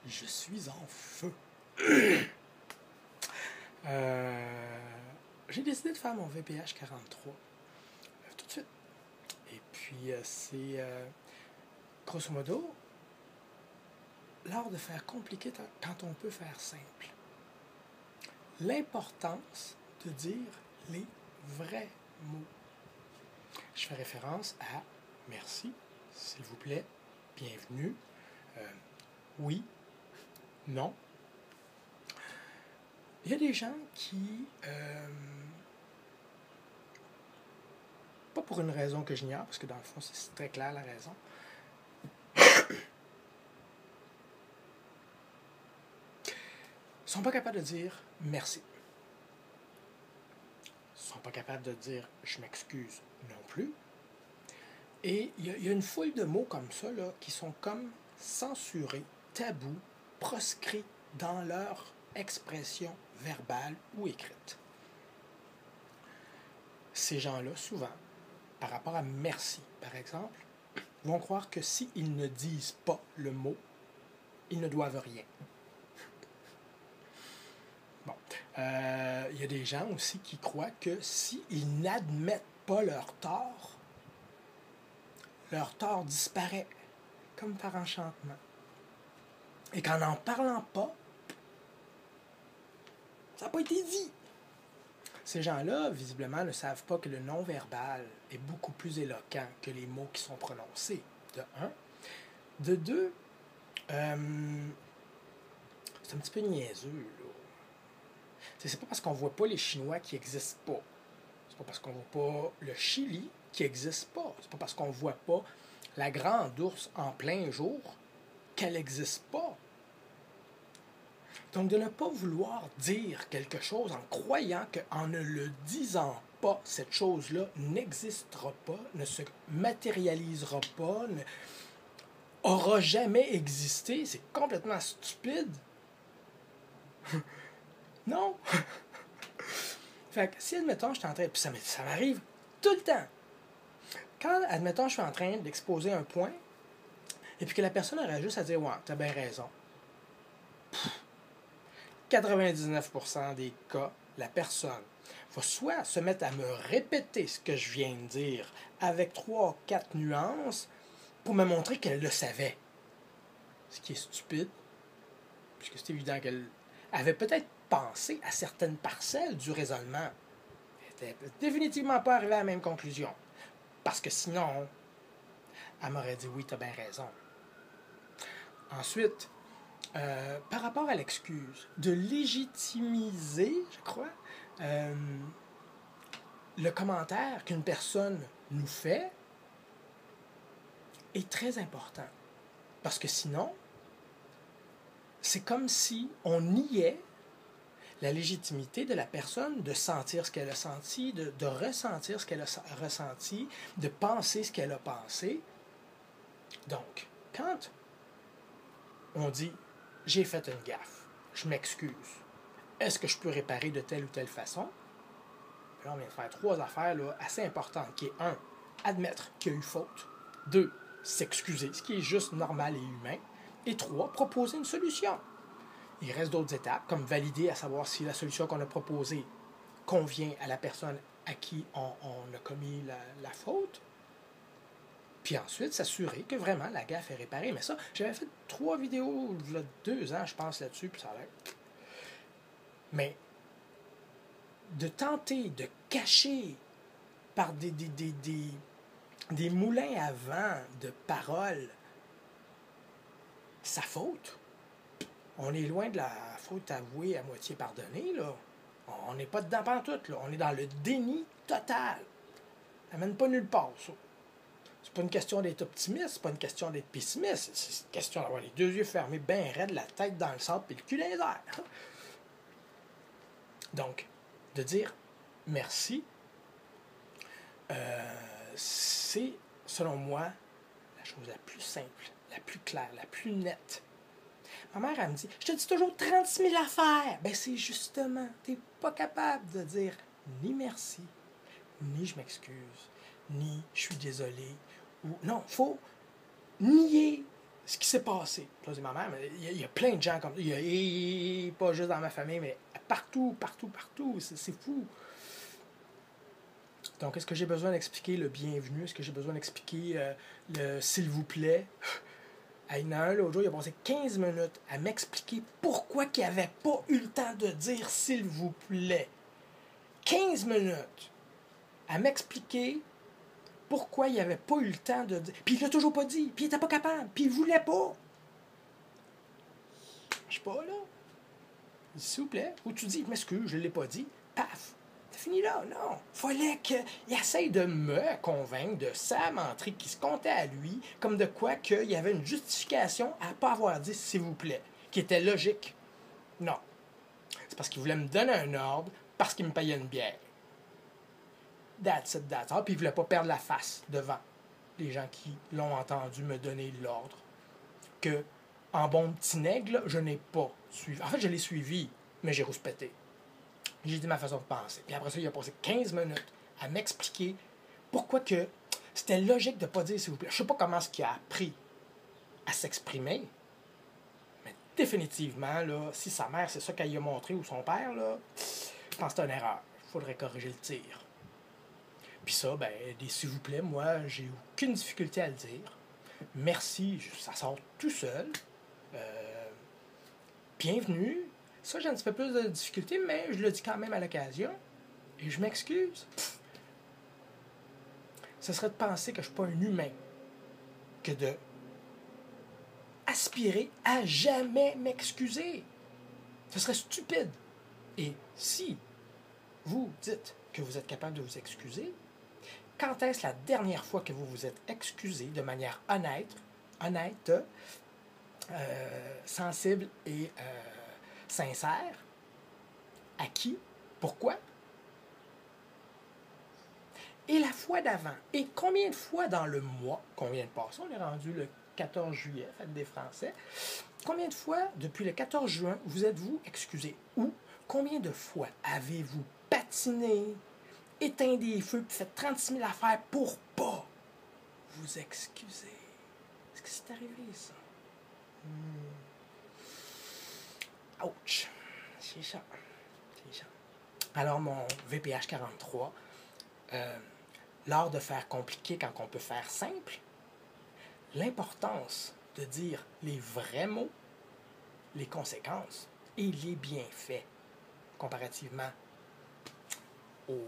Je suis en feu. J'ai décidé de faire mon VPH 43 tout de suite. Et puis, c'est grosso modo l'art de faire compliqué quand on peut faire simple. L'importance de dire les vrais mots. Je fais référence à merci, s'il vous plaît, bienvenue, oui, non. Il y a des gens qui, pas pour une raison que j'ignore, parce que dans le fond, c'est très clair la raison, sont pas capables de dire merci. Sont pas capables de dire je m'excuse non plus. Et il y a une foule de mots comme ça là, qui sont comme censurés, tabous, proscrits dans leur expression verbale ou écrite. Ces gens-là, souvent, par rapport à merci, par exemple, vont croire que s'ils ne disent pas le mot, ils ne doivent rien. Bon. Il y a des gens aussi qui croient que s'ils n'admettent pas leur tort disparaît, comme par enchantement. Et qu'en n'en parlant pas, ça n'a pas été dit. Ces gens-là, visiblement, ne savent pas que le non-verbal est beaucoup plus éloquent que les mots qui sont prononcés, de un. De deux, c'est un petit peu niaiseux, là. C'est pas parce qu'on ne voit pas les Chinois qui n'existent pas. C'est pas parce qu'on ne voit pas le Chili qui n'existe pas. C'est pas parce qu'on ne voit pas la grande ours en plein jour qu'elle n'existe pas. Donc, de ne pas vouloir dire quelque chose en croyant qu'en ne le disant pas, cette chose-là n'existera pas, ne se matérialisera pas, aura jamais existé, c'est complètement stupide. Non! Fait que si, admettons, je suis en train... Puis ça m'arrive tout le temps. Quand, admettons, je suis en train d'exposer un point, et puis que la personne aurait juste à dire « Ouais, t'as bien raison. » 99% des cas, la personne va soit se mettre à me répéter ce que je viens de dire avec 3 ou 4 nuances pour me montrer qu'elle le savait. Ce qui est stupide, puisque c'est évident qu'elle avait peut-être pensé à certaines parcelles du raisonnement. Elle n'était définitivement pas arrivée à la même conclusion. Parce que sinon, elle m'aurait dit « Oui, tu as bien raison. » Ensuite, par rapport à l'excuse, de légitimiser, je crois, le commentaire qu'une personne nous fait est très important. Parce que sinon, c'est comme si on niait la légitimité de la personne de sentir ce qu'elle a senti, de ressentir ce qu'elle a ressenti, de penser ce qu'elle a pensé. Donc, quand on dit « j'ai fait une gaffe, je m'excuse, est-ce que je peux réparer de telle ou telle façon? » Là, on vient de faire 3 affaires là, assez importantes, qui est 1, admettre qu'il y a eu faute, 2, s'excuser, ce qui est juste normal et humain, et 3, proposer une solution. Il reste d'autres étapes, comme valider à savoir si la solution qu'on a proposée convient à la personne à qui on a commis la faute. Puis ensuite, s'assurer que vraiment la gaffe est réparée. Mais ça, j'avais fait 3 vidéos il y a 2 ans, je pense, là-dessus, puis ça a l'air. Mais de tenter de cacher par des moulins à vent de paroles sa faute, on est loin de la faute avouée à moitié pardonnée, là. On n'est pas dedans pantoute, là. On est dans le déni total. Ça mène pas nulle part, ça. C'est pas une question d'être optimiste, c'est pas une question d'être pessimiste, c'est une question d'avoir les 2 yeux fermés bien raides, la tête dans le sable et le cul dans les airs. Donc, de dire merci, c'est, selon moi, la chose la plus simple, la plus claire, la plus nette. Ma mère, elle me dit « Je te dis toujours 36 000 affaires! » Ben c'est justement, t'es pas capable de dire ni merci, ni je m'excuse, ni je suis désolé. Ou non, il faut nier ce qui s'est passé. Je dis, ma mère, mais il y a plein de gens comme ça. Pas juste dans ma famille, mais partout. C'est fou. Donc, est-ce que j'ai besoin d'expliquer le bienvenu? Est-ce que j'ai besoin d'expliquer le s'il vous plaît? Il y en a un l'autre jour, il a passé 15 minutes à m'expliquer pourquoi il n'avait pas eu le temps de dire s'il vous plaît. 15 minutes à m'expliquer pourquoi il n'avait pas eu le temps de dire. Puis il l'a toujours pas dit, puis il n'était pas capable, puis il voulait pas. Je sais pas, là. S'il vous plaît. Ou tu dis, je m'excuse, je ne l'ai pas dit. Paf! C'est fini là, non. Fallait qu'il essaye de me convaincre de sa menterie qui se comptait à lui, comme de quoi qu'il y avait une justification à ne pas avoir dit s'il vous plaît, qui était logique. Non. C'est parce qu'il voulait me donner un ordre, parce qu'il me payait une bière. That's it, that's all. Puis il ne voulait pas perdre la face devant les gens qui l'ont entendu me donner l'ordre. Que, en bon petit nègre, je n'ai pas suivi. En fait, je l'ai suivi, mais j'ai rouspété. J'ai dit ma façon de penser. Puis après ça, il a passé 15 minutes à m'expliquer pourquoi que c'était logique de ne pas dire s'il vous plaît. Je ne sais pas comment ce qu'il a appris à s'exprimer, mais définitivement, là, si sa mère, c'est ça qu'elle lui a montré, ou son père, là, je pense que c'est une erreur. Il faudrait corriger le tir. Puis ça, ben, des s'il vous plaît, moi, j'ai aucune difficulté à le dire. Merci, ça sort tout seul. Bienvenue. Ça, j'ai un petit peu plus de difficulté, mais je le dis quand même à l'occasion. Et je m'excuse. Ce serait de penser que je ne suis pas un humain que de aspirer à jamais m'excuser. Ce serait stupide. Et si vous dites que vous êtes capable de vous excuser, quand est-ce la dernière fois que vous vous êtes excusé de manière honnête, sensible et sincère? À qui? Pourquoi? Et la fois d'avant? Et combien de fois dans le mois qu'on vient de passer? On est rendu le 14 juillet, fête des Français. Combien de fois, depuis le 14 juin, vous êtes-vous excusé? Ou combien de fois avez-vous patiné, éteint des feux, puis fait 36 000 affaires pour pas vous excuser? Est-ce que c'est arrivé, ça? Ouch! C'est ça. Alors, mon VPH 43, l'art de faire compliqué quand on peut faire simple, l'importance de dire les vrais mots, les conséquences et les bienfaits comparativement aux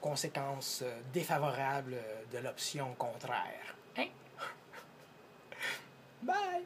conséquences défavorables de l'option contraire. Hein? Bye!